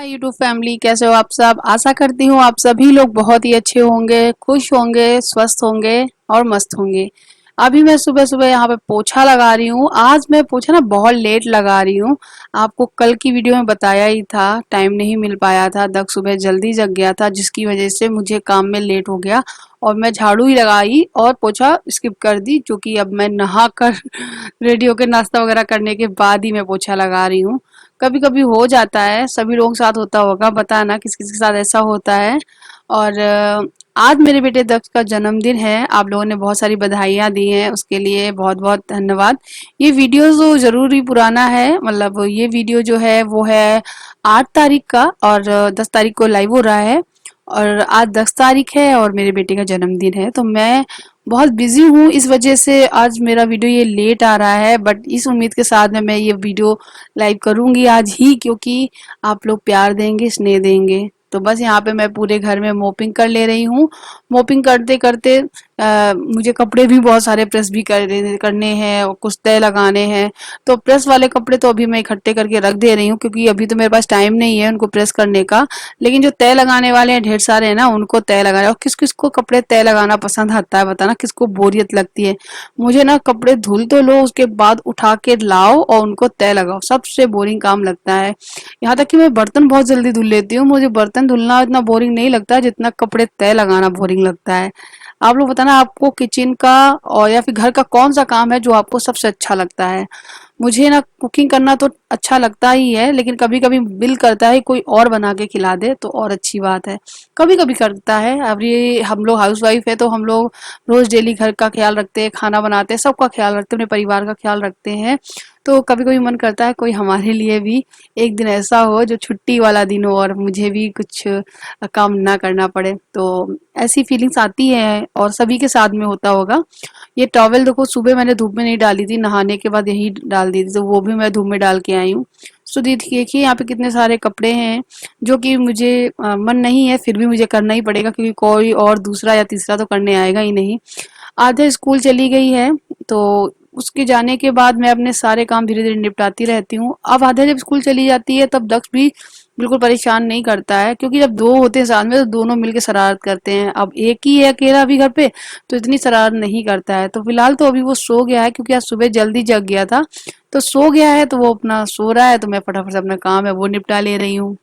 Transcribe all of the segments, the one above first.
Hi YouTube family, कैसे हो आप सब। आशा करती हूँ आप सभी लोग बहुत ही अच्छे होंगे, खुश होंगे, स्वस्थ होंगे और मस्त होंगे। अभी मैं सुबह सुबह यहाँ पे पोछा लगा रही हूँ। आज मैं पोछा ना बहुत लेट लगा रही हूँ। आपको कल की वीडियो में बताया ही था, टाइम नहीं मिल पाया था। दग सुबह जल्दी जग गया था जिसकी वजह से मुझे काम में लेट हो गया और मैं झाड़ू ही लगाई और पोछा स्किप कर दी, जो कि अब मैं नहा कर रेडी होकर नाश्ता वगैरह करने के बाद ही मैं पोछा लगा रही हूँ। कभी कभी हो जाता है, सभी लोगों के साथ होता होगा, पता ना किस किस के साथ ऐसा होता है। और आज मेरे बेटे दक्ष का जन्मदिन है। आप लोगों ने बहुत सारी बधाइयाँ दी हैं, उसके लिए बहुत बहुत धन्यवाद। ये वीडियो जो जरूर ही पुराना है, मतलब ये वीडियो जो है वो है 8 तारीख का और 10 तारीख को लाइव हो रहा है। और आज 10 तारीख है और मेरे बेटे का जन्मदिन है, तो मैं बहुत बिजी हूँ, इस वजह से आज मेरा वीडियो ये लेट आ रहा है। बट इस उम्मीद के साथ में मैं ये वीडियो लाइव करूंगी आज ही, क्योंकि आप लोग प्यार देंगे, स्नेह देंगे। तो बस यहाँ पे मैं पूरे घर में मोपिंग कर ले रही हूँ। मोपिंग करते करते मुझे कपड़े भी बहुत सारे प्रेस भी करने हैं और कुछ तय लगाने हैं। तो प्रेस वाले कपड़े तो अभी मैं इकट्ठे करके रख दे रही हूँ, क्योंकि अभी तो मेरे पास टाइम नहीं है उनको प्रेस करने का। लेकिन जो तय लगाने वाले हैं ढेर सारे हैं ना, उनको तय लगाना। और किस किस को कपड़े तय लगाना पसंद आता है बताना, किसको बोरियत लगती है। मुझे ना कपड़े धुल तो लो, उसके बाद उठा के लाओ और उनको तय लगाओ, सबसे बोरिंग काम लगता है। यहाँ तक कि मैं बर्तन बहुत जल्दी धुल लेती हूँ, मुझे बर्तन धुलना इतना बोरिंग नहीं लगता जितना कपड़े तय लगाना बोरिंग लगता है। आप लोग बताना, आपको किचन का और या फिर घर का कौन सा काम है जो आपको सबसे अच्छा लगता है। मुझे ना कुकिंग करना तो अच्छा लगता ही है, लेकिन कभी कभी दिल करता है कोई और बना के खिला दे तो और अच्छी बात है। कभी कभी करता है। अब ये हम लोग हाउस वाइफ है तो हम लोग रोज डेली घर का ख्याल रखते हैं, खाना बनाते हैं, सबका ख्याल रखते हैं, अपने परिवार का ख्याल रखते हैं। तो कभी कभी मन करता है कोई हमारे लिए भी एक दिन ऐसा हो जो छुट्टी वाला दिन हो और मुझे भी कुछ काम ना करना पड़े। तो ऐसी फीलिंग्स आती है और सभी के साथ में होता होगा। ये टॉवेल देखो, सुबह मैंने धूप में नहीं डाली थी, नहाने के बाद यही डाल दी थी, तो वो भी मैं धूप में डाल के आई हूँ। तो देखिए यहाँ पे कितने सारे कपड़े हैं जो कि मुझे मन नहीं है, फिर भी मुझे करना ही पड़ेगा, क्योंकि कोई और दूसरा या तीसरा तो करने आएगा ही नहीं। आधे स्कूल चली गई है, तो उसके जाने के बाद मैं अपने सारे काम धीरे धीरे निपटाती रहती हूँ। अब आधे जब स्कूल चली जाती है तब दक्ष भी बिल्कुल परेशान नहीं करता है, क्योंकि जब दो होते हैं साथ में तो दोनों मिलके शरारत करते हैं। अब एक ही है अकेला अभी घर पे, तो इतनी शरारत नहीं करता है। तो फिलहाल तो अभी वो सो गया है, क्योंकि आज सुबह जल्दी जग गया था, तो सो गया है, तो वो अपना सो रहा है। तो मैं फटाफट से अपना काम है वो निपटा ले रही हूँ।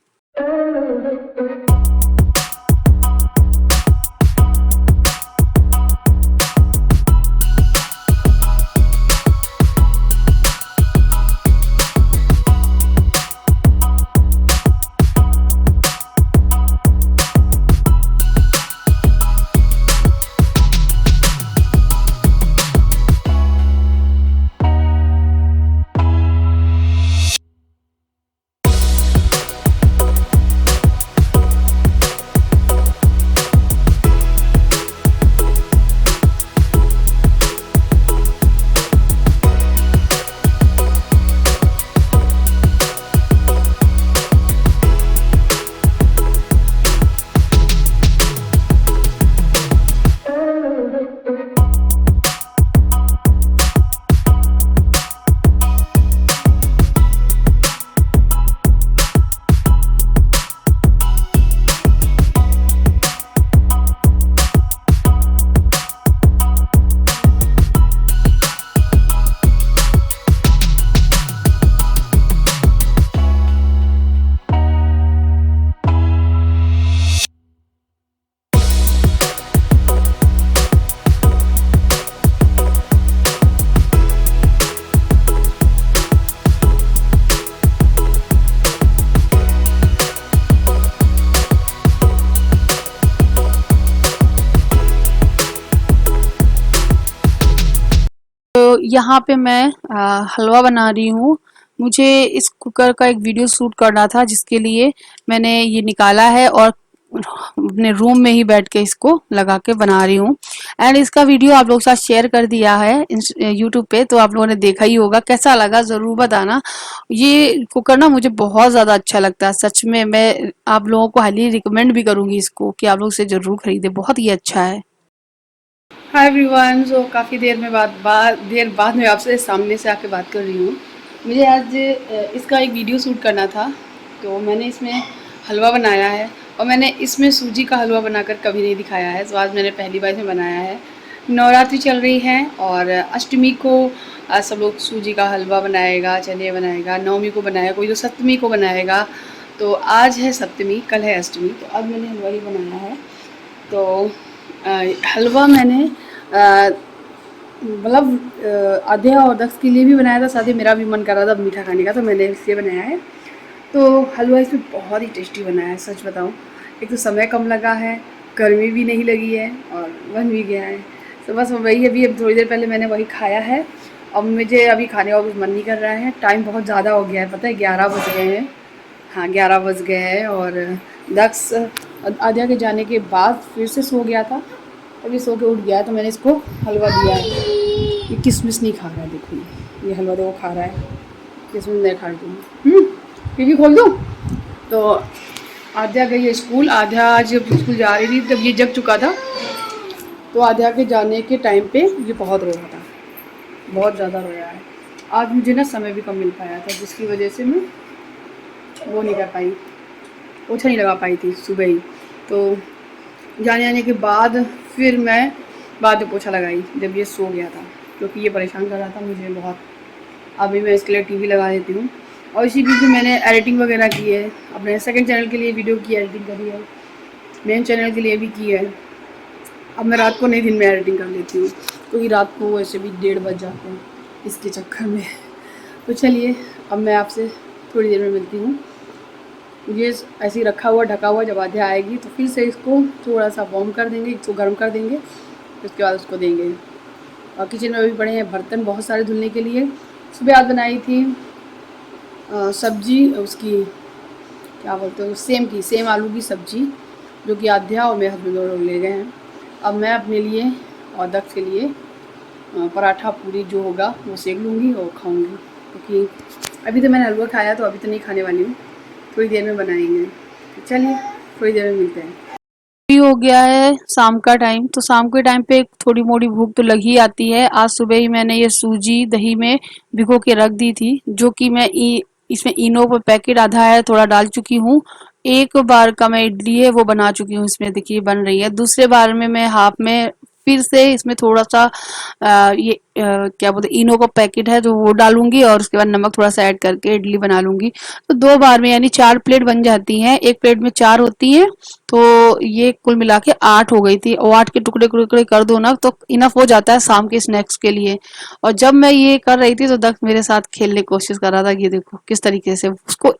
तो यहाँ पे मैं हलवा बना रही हूँ। मुझे इस कुकर का एक वीडियो शूट करना था, जिसके लिए मैंने ये निकाला है और अपने रूम में ही बैठ के इसको लगा के बना रही हूँ। एंड इसका वीडियो आप लोगों के साथ शेयर कर दिया है यूट्यूब पे, तो आप लोगों ने देखा ही होगा। कैसा लगा जरूर बताना। ये कुकर ना मुझे बहुत ज़्यादा अच्छा लगता है, सच में। मैं आप लोगों को हाईली रिकमेंड भी करूँगी इसको कि आप लोग इसे ज़रूर खरीदें, बहुत ही अच्छा है। हाय एवरीवन, सो काफ़ी देर बाद मैं आपसे सामने से आके बात कर रही हूँ। मुझे आज इसका एक वीडियो शूट करना था, तो मैंने इसमें हलवा बनाया है और मैंने इसमें सूजी का हलवा बनाकर कभी नहीं दिखाया है, तो आज मैंने पहली बार इसमें बनाया है। नवरात्रि चल रही है और अष्टमी को सब लोग सूजी का हलवा बनाएगा, चने बनाएगा, नवमी को बनाएगा, कोई तो सप्तमी को बनाएगा। तो आज है सप्तमी, कल है अष्टमी, तो आज मैंने हलवा ही बनाया है। तो हलवा मैंने मतलब आध्या और दक्ष के लिए भी बनाया था, साथ ही मेरा भी मन कर रहा था मीठा खाने का, तो मैंने इसलिए बनाया है। तो हलवा इसमें बहुत ही टेस्टी बना है, सच बताऊँ। एक तो समय कम लगा है, गर्मी भी नहीं लगी है और बन भी गया है। तो बस वही अभी अब थोड़ी देर पहले मैंने वही खाया है। अब मुझे अभी खाने का कुछ मन नहीं कर रहा है, टाइम बहुत ज़्यादा हो गया है, पता है 11 बज गए हैं। हाँ 11 बज गए हैं और दक्ष आध्या के जाने के बाद फिर से सो गया था, अभी सो के उठ गया है, तो मैंने इसको हलवा दिया है। ये किशमिश नहीं खा रहा है, देखो ये हलवा तो वो खा रहा है, किशमिश नहीं खा रही हूँ। खिड़की खोल दूँ। तो आध्या गई है स्कूल, आध्या आज स्कूल जा रही थी जब ये जग चुका था, तो आध्या के जाने के टाइम पे ये बहुत रोया था, बहुत ज़्यादा रोया है। आज मुझे ना समय भी कम मिल पाया था, जिसकी वजह से मैं वो नहीं कर पाई, पोछा नहीं लगा पाई थी सुबह ही। तो जाने आने के बाद फिर मैं बाद में पोछा लगाई जब ये सो गया था, क्योंकि ये परेशान कर रहा था मुझे बहुत। अभी मैं इसके लिए टीवी लगा देती हूँ और इसी बीच में मैंने एडिटिंग वगैरह की है, अपने सेकंड चैनल के लिए वीडियो की एडिटिंग करी है, मेन चैनल के लिए भी की है। अब मैं रात को नहीं दिन में एडिटिंग कर लेती हूँ, क्योंकि रात को वैसे भी 1:30 बज जाते हैं इसके चक्कर में। तो चलिए अब मैं आपसे थोड़ी देर में मिलती हूँ। ये ऐसे ही रखा हुआ ढका हुआ, जब आध्या आएगी तो फिर से इसको थोड़ा सा वार्म कर देंगे, इसको गर्म कर देंगे, उसके बाद उसको देंगे। और किचन में अभी पड़े हैं बर्तन बहुत सारे धुलने के लिए। सुबह आज बनाई थी सब्जी, उसकी क्या बोलते हैं, सेम आलू की सब्जी, जो कि आध्या और मेरे हस्बैंड लोग ले गए हैं। अब मैं अपने लिए और दक्ष के लिए पराठा पूरी जो होगा वो सेक लूँगी और खाऊंगी, क्योंकि अभी तो मैंने हलवा खाया, तो अभी तो नहीं खाने वाली हूँ, थोड़ी देर में बनाएंगे। चलिए थोड़ी देर में मिलते हैं। भी हो गया है शाम का टाइम, तो शाम के टाइम पे थोड़ी मोड़ी भूख तो लग ही आती है। आज सुबह ही मैंने ये सूजी दही में भिगो के रख दी थी, जो कि मैं इसमें इनो पर पैकेट आधा है थोड़ा डाल चुकी हूँ। एक बार का मैं इडली है वो बना चुकी हूँ, इसमें देखिए बन रही है। दूसरे बार में मैं हाफ में फिर से इसमें थोड़ा सा क्या बोलते इनो का पैकेट है जो वो डालूंगी, और उसके बाद नमक थोड़ा सा ऐड करके इडली बना लूंगी। तो 2 बार में यानी 4 प्लेट बन जाती हैं, एक प्लेट में 4 होती हैं। तो ये कुल मिला के 8 हो गई थी, और 8 के टुकड़े टुकड़े कर दो ना तो इनफ हो जाता है शाम के स्नैक्स के लिए। और जब मैं ये कर रही थी तो दक्ष मेरे साथ खेलने की कोशिश कर रहा था, ये देखो किस तरीके से उसको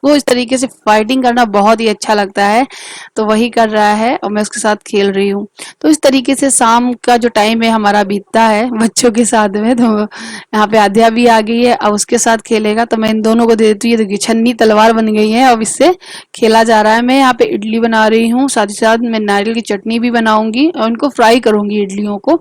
इस तरीके से फाइटिंग करना बहुत ही अच्छा लगता है, तो वही कर रहा है और मैं उसके साथ खेल रही हूँ। तो इस तरीके से शाम का जो टाइम है हमारा बीतता है बच्चों के साथ में। तो यहाँ पे आध्या भी आ गई है, अब उसके साथ खेलेगा, तो मैं इन दोनों को दे देती हूँ। ये देखिए छन्नी तलवार बन गई है, अब इससे खेला जा रहा है। मैं यहाँ पे इडली बना रही हूँ, साथ ही साथ मैं नारियल की चटनी भी बनाऊंगी और इनको फ्राई करूंगी इडलियों को।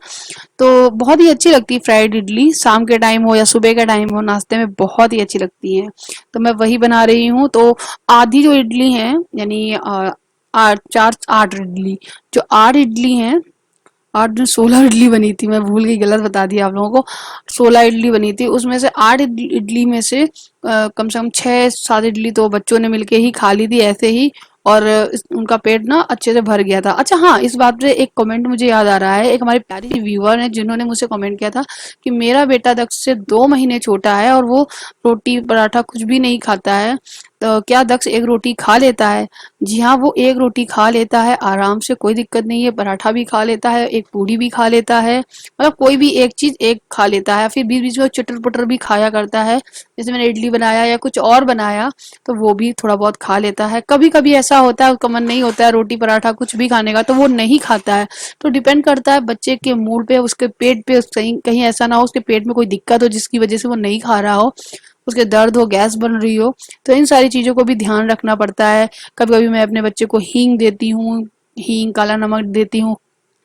तो बहुत ही अच्छी लगती है फ्राइड इडली, शाम के टाइम हो या सुबह के टाइम हो, नाश्ते में बहुत ही अच्छी लगती है। तो मैं वही बना रही हूँ। तो आधी जो इडली है यानी 8 इडली, जो 8 इडली हैं, 8 16 इडली बनी थी, मैं भूल गई, गलत बता दिया आप लोगों को। 16 इडली बनी थी, उसमें से 8 इडली में से कम से कम 6 7 इडली तो बच्चों ने मिलके ही खा ली थी ऐसे ही, और उनका पेट ना अच्छे से भर गया था। अच्छा हाँ, इस बात पे एक कमेंट मुझे याद आ रहा है, एक हमारी प्यारी व्यूअर है जिन्होंने मुझे कमेंट किया था कि मेरा बेटा दक्ष से 2 महीने छोटा है और वो रोटी पराठा कुछ भी नहीं खाता है, तो क्या दक्ष एक रोटी खा लेता है? जी हाँ, वो एक रोटी खा लेता है आराम से, कोई दिक्कत नहीं है। पराठा भी खा लेता है, एक पूरी भी खा लेता है, मतलब कोई भी एक चीज एक खा लेता है। फिर बीच बीच में चटर पटर भी खाया करता है, जैसे मैंने इडली बनाया या कुछ और बनाया तो वो भी थोड़ा बहुत खा लेता है। कभी कभी ऐसा होता है उसका मन नहीं होता है रोटी पराठा कुछ भी खाने का, तो वो नहीं खाता है। तो डिपेंड करता है बच्चे के मूड पे, उसके पेट पे, कहीं कहीं ऐसा ना हो उसके पेट में कोई दिक्कत हो जिसकी वजह से वो नहीं खा रहा हो, उसके दर्द हो, गैस बन रही हो, तो इन सारी चीजों को भी ध्यान रखना पड़ता है। कभी कभी मैं अपने बच्चे को हींग देती हूँ, हींग काला नमक देती हूँ,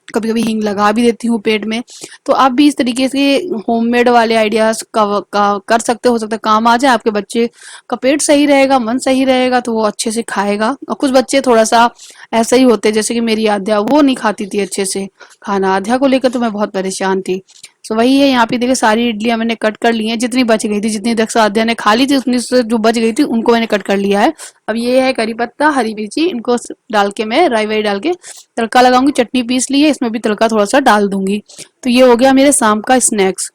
कभी कभी हींग लगा भी देती हूँ पेट में। तो आप भी इस तरीके से होममेड वाले आइडियाज का कर सकते हो सकता है काम आ जाए, आपके बच्चे का पेट सही रहेगा, मन सही रहेगा, तो वो अच्छे से खाएगा। और कुछ बच्चे थोड़ा सा ऐसा ही होते हैं, जैसे कि मेरी आध्या, वो नहीं खाती थी अच्छे से खाना। आध्या को लेकर तो मैं बहुत परेशान थी। सो वही है, यहाँ पे देखिए सारी इडलियाँ मैंने कट कर ली हैं, जितनी बच गई थी, जितनी दक्ष आध्या ने खा ली थी उतनी से जो बच गई थी उनको मैंने कट कर लिया है। अब ये है करी पत्ता, हरी मिर्ची, इनको डाल के मैं राई वाई डाल के तड़का लगाऊंगी। चटनी पीस ली है, इसमें भी तड़का थोड़ा सा डाल दूंगी। तो ये हो गया मेरे शाम का स्नैक्स।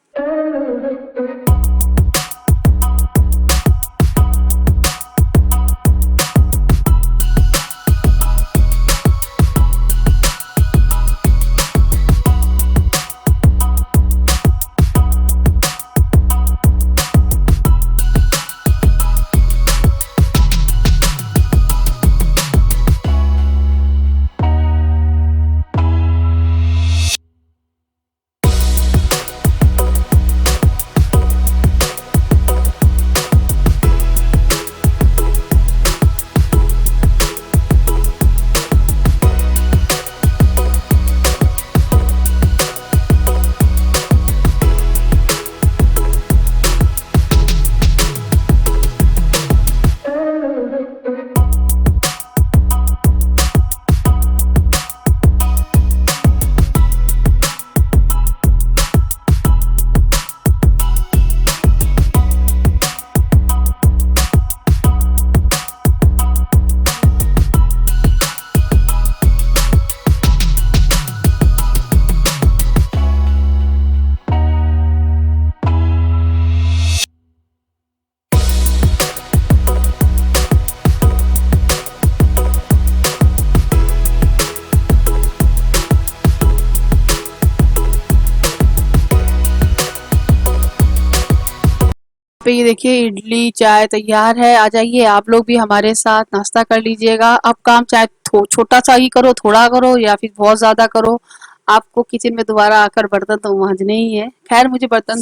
पे ये देखिए इडली चाय तैयार है, आ जाइए आप लोग भी हमारे साथ नाश्ता कर लीजिएगा। अब काम चाहे छोटा सा ही करो, थोड़ा करो या फिर बहुत ज्यादा करो, आपको किचन में दोबारा आकर बर्तन तो मांजने ही है। खैर मुझे बर्तन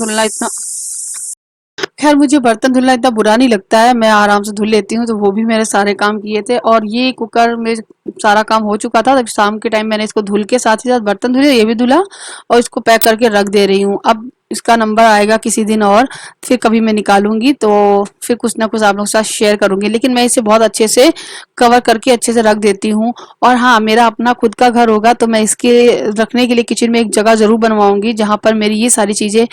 धुलना इतना बुरा नहीं लगता है, मैं आराम से धुल लेती हूँ। तो वो भी मेरे सारे काम किए थे और ये कुकर में सारा काम हो चुका था। तब शाम के टाइम मैंने इसको धुल के साथ ही साथ बर्तन धुले, ये भी धुला और इसको पैक करके रख दे रही हूँ। अब इसका नंबर आएगा किसी दिन और फिर कभी मैं निकालूंगी तो फिर कुछ ना कुछ आप लोगों के साथ शेयर करूंगी। लेकिन मैं इसे बहुत अच्छे से कवर करके अच्छे से रख देती हूँ। और हाँ, मेरा अपना खुद का घर होगा तो मैं इसके रखने के लिए किचन में एक जगह जरूर बनवाऊंगी जहां पर मेरी ये सारी चीजें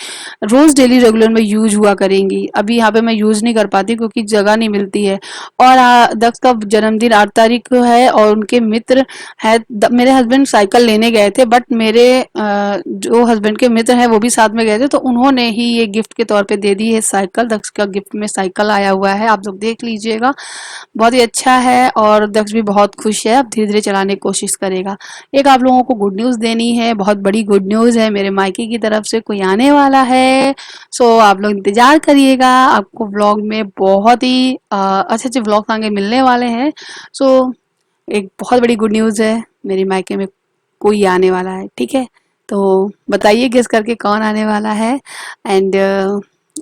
रोज डेली रेगुलर में यूज हुआ करेंगी। अभी यहाँ पे मैं यूज नहीं कर पाती क्योंकि जगह नहीं मिलती है। और दक्ष का जन्मदिन 8 तारीख को है और उनके मित्र है। मेरे हस्बैंड साइकिल लेने गए थे बट मेरे जो हस्बैंड के मित्र हैं वो भी साथ में गए थे, तो उन्होंने ही ये गिफ्ट के तौर पे दे दी है साइकिल। दक्ष का गिफ्ट में साइकिल आया हुआ है, आप लोग देख लीजिएगा, बहुत ही अच्छा है और दक्ष भी बहुत खुश है। अब धीरे धीरे चलाने की कोशिश करेगा। एक आप लोगों को गुड न्यूज देनी है, बहुत बड़ी गुड न्यूज है, मेरे मायके की तरफ से कोई आने वाला है। सो आप लोग इंतजार करिएगा, आपको व्लॉग में बहुत ही अच्छे अच्छे व्लॉग आगे मिलने वाले हैं। सो एक बहुत बड़ी गुड न्यूज है, मेरे मायके में कोई आने वाला है, ठीक है। तो बताइए गेस करके कौन आने वाला है। एंड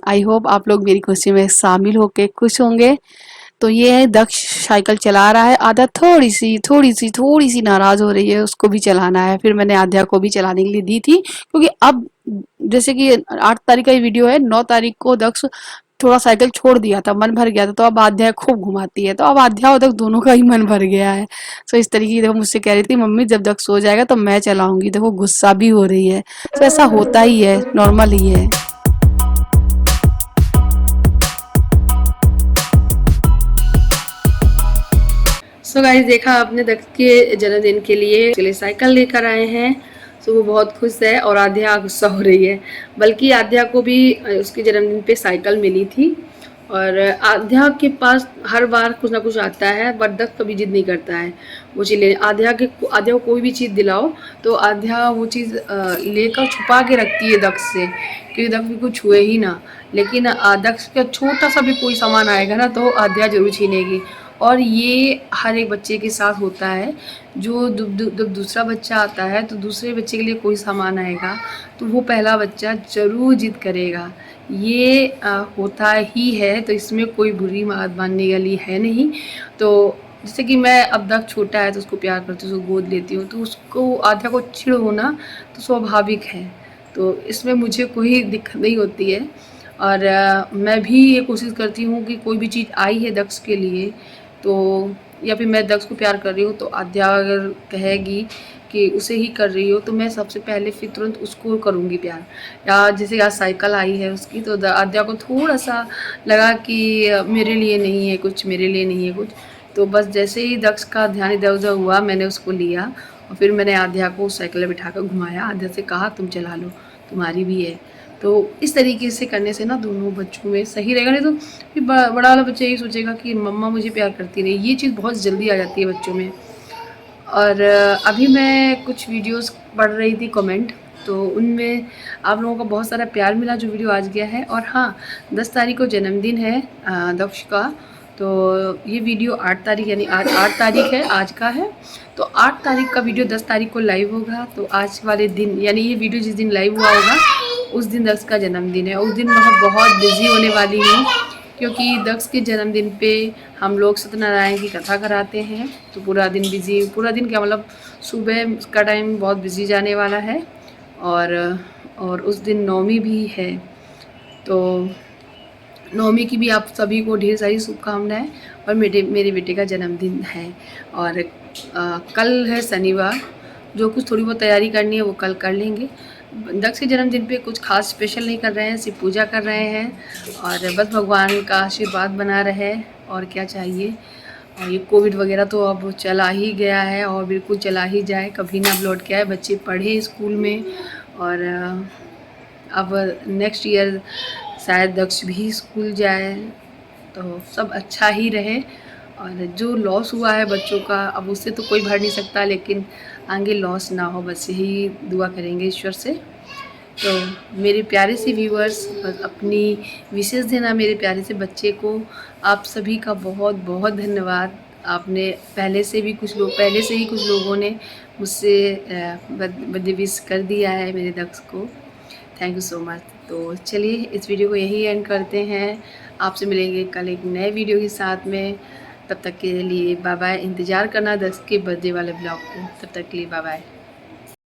आई होप आप लोग मेरी खुशी में शामिल होके खुश होंगे। तो ये है दक्ष साइकिल चला रहा है, आधा थोड़ी सी नाराज हो रही है, उसको भी चलाना है। फिर मैंने आध्या को भी चलाने के लिए दी थी क्योंकि अब जैसे कि 8 तारीख का ये वीडियो है, 9 तारीख को दक्ष थोड़ा साइकिल छोड़ दिया था, मन भर गया था, तो अब आध्या खूब घुमाती है, तो अब आध्या और दक्ष दोनों का ही मन भर गया है। सो इस तरीके की देखो मुझसे कह रही थी मम्मी जब दक्ष सो जाएगा तो मैं चलाऊंगी, देखो गुस्सा भी हो रही है। तो ऐसा होता ही है, नॉर्मल ही है। सो गाइस, देखा आपने दक्ष के जन्मदिन के लिए साइकिल लेकर आए हैं। सो वो बहुत खुश है और आध्या गुस्सा हो रही है। बल्कि आध्या को भी उसके जन्मदिन पे साइकिल मिली थी और आध्या के पास हर बार कुछ ना कुछ आता है बट दक्ष कभी जिद नहीं करता है। वो चीज़ आध्या को कोई भी चीज़ दिलाओ तो आध्या वो चीज़ लेकर छुपा के रखती है दक्ष से, क्योंकि दक्ष भी कुछ छुए ही ना। लेकिन दक्ष का छोटा सा भी कोई सामान आएगा ना तो आध्या जरूर छीनेगी। और ये हर एक बच्चे के साथ होता है, जो जब दूसरा बच्चा आता है तो दूसरे बच्चे के लिए कोई सामान आएगा तो वो पहला बच्चा ज़रूर जिद करेगा। ये होता ही है, तो इसमें कोई बुरी बात मानने वाली है नहीं। तो जैसे कि मैं अब तक छोटा है तो उसको प्यार करती हूँ, उसको गोद लेती हूँ, तो उसको आध्या को चिढ़ होना तो स्वाभाविक है। तो इसमें मुझे कोई दिक्कत नहीं होती है। और मैं भी ये कोशिश करती हूँ कि कोई भी चीज़ आई है दक्ष के लिए तो या फिर मैं दक्ष को प्यार कर रही हूँ तो आद्या अगर कहेगी कि उसे ही कर रही हो तो मैं सबसे पहले फिर तुरंत उसको करूँगी प्यार। या जैसे आज साइकिल आई है उसकी तो आद्या को थोड़ा सा लगा कि मेरे लिए नहीं है कुछ, मेरे लिए नहीं है कुछ। तो बस जैसे ही दक्ष का ध्यान इधर उधर हुआ मैंने उसको लिया और फिर मैंने आद्या को साइकिल में बिठा कर घुमाया। आद्या से कहा तुम चला लो, तुम्हारी भी है। तो इस तरीके से करने से ना दोनों बच्चों में सही रहेगा। नहीं तो फिर बड़ा वाला बच्चा यही सोचेगा कि मम्मा मुझे प्यार करती नहीं। ये चीज़ बहुत जल्दी आ जाती है बच्चों में। और अभी मैं कुछ वीडियोस पढ़ रही थी कमेंट, तो उनमें आप लोगों का बहुत सारा प्यार मिला जो वीडियो आज गया है। और हाँ, 10 तारीख को जन्मदिन है दक्ष का। तो ये वीडियो 8 तारीख यानी आज 8 तारीख है, आज का है। तो 8 तारीख का वीडियो 10 तारीख को लाइव होगा। तो आज वाले दिन यानी ये वीडियो जिस दिन लाइव हुआ होगा उस दिन दक्ष का जन्मदिन है। उस दिन मैं बहुत बिज़ी होने वाली हूँ क्योंकि दक्ष के जन्मदिन पे हम लोग सत्यनारायण की कथा कराते हैं। तो पूरा दिन बिज़ी, पूरा दिन क्या मतलब सुबह का टाइम बहुत बिज़ी जाने वाला है। और उस दिन नवमी भी है। तो नवमी की भी आप सभी को ढेर सारी शुभकामनाएं। और मेरे बेटे का जन्मदिन है। और कल है शनिवार, जो कुछ थोड़ी बहुत तैयारी करनी है वो कल कर लेंगे। दक्ष के जन्मदिन पे कुछ खास स्पेशल नहीं कर रहे हैं, सिर्फ पूजा कर रहे हैं और बस भगवान का आशीर्वाद बना रहे। और क्या चाहिए। और ये कोविड वगैरह तो अब चला ही गया है और बिल्कुल चला ही जाए, कभी ना अब लौट के आए। बच्चे पढ़े स्कूल में और अब नेक्स्ट ईयर शायद दक्ष भी स्कूल जाए तो सब अच्छा ही रहे। और जो लॉस हुआ है बच्चों का अब उससे तो कोई भर नहीं सकता, लेकिन आगे लॉस ना हो बस यही दुआ करेंगे ईश्वर से। तो मेरे प्यारे से व्यूअर्स, बस अपनी विशेष देना मेरे प्यारे से बच्चे को। आप सभी का बहुत बहुत धन्यवाद। आपने पहले से ही कुछ लोगों ने मुझसे बर्थडे विश कर दिया है मेरे दक्ष को। Thank you so much. तो चलिए इस वीडियो को यही एंड करते हैं। आपसे मिलेंगे कल एक नए वीडियो के साथ में। तब तक के लिए बाय बाय। इंतज़ार करना दक्ष के बर्थडे वाले ब्लॉग को। तब तक के लिए बाय बाय।